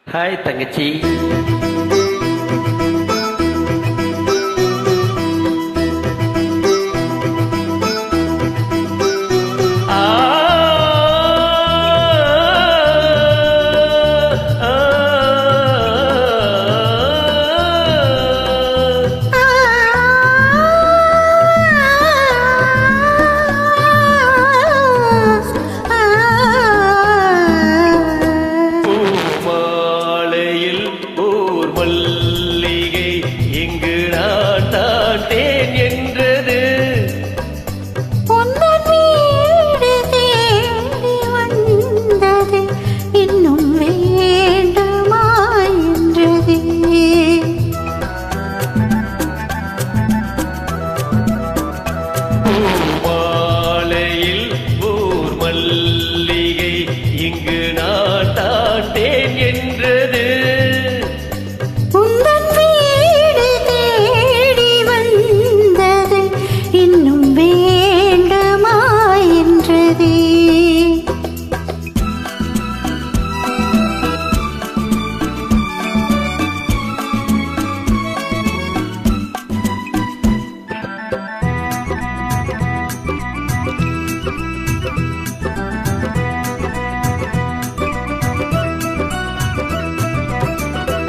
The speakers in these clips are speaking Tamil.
ஹாய் தங்கச்சி. மல்லிகை இங்கு நான் தாட்டேன் என்றது உந்தன் வீடு தேடி வந்தது இன்னும் வேண்டுமா என்றது பூமாலையில் ஓர் மல்லிகை இங்கு நான் தாட்டேன் என்றது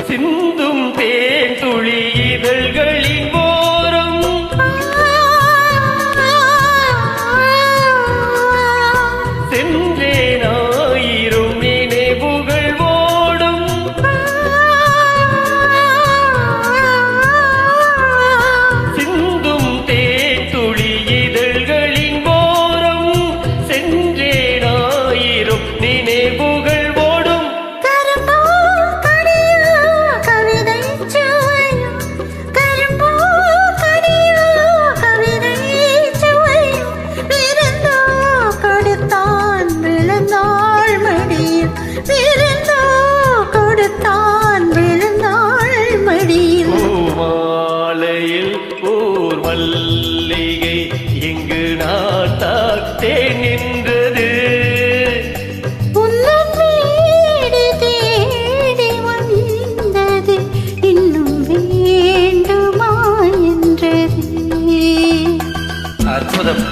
சிந்தும் தேன் துளி இதழ்களின் ஓரம் சென்றேன் ஆயிரம் நினைவுகள் ஓடும் சிந்தும் தேன் துளி இதழ்களின் ஓரம் சென்றேன் ஆயிரம் நினைவுகள் மல்லிகை இங்கு நான் தாட்டேன் என்றது உந்தன் வீடு தேடி வந்தது இன்னும் வேண்டுமா என்றது. அற்புதம்.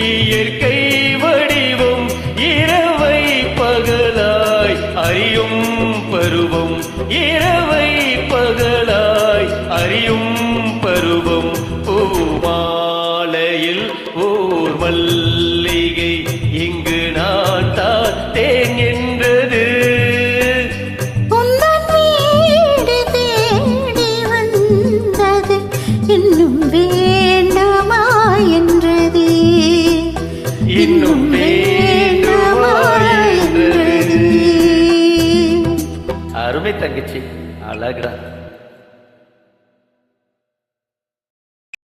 இயற்கை வடிவம் இரவை பகலாய் அறியும் பருவம் இரவை பகலாய் அறியும் பருவம் பூமாலையில் ஓர் மல்லிகை இங்கு நான் தாட்டேன் என்றது உந்தன் வீடு தேடி வந்தது இன்னும் வேண்டுமா என்றது இன்னும் வேண்டுமா என்றது. அருமை தங்கச்சி, அழகா.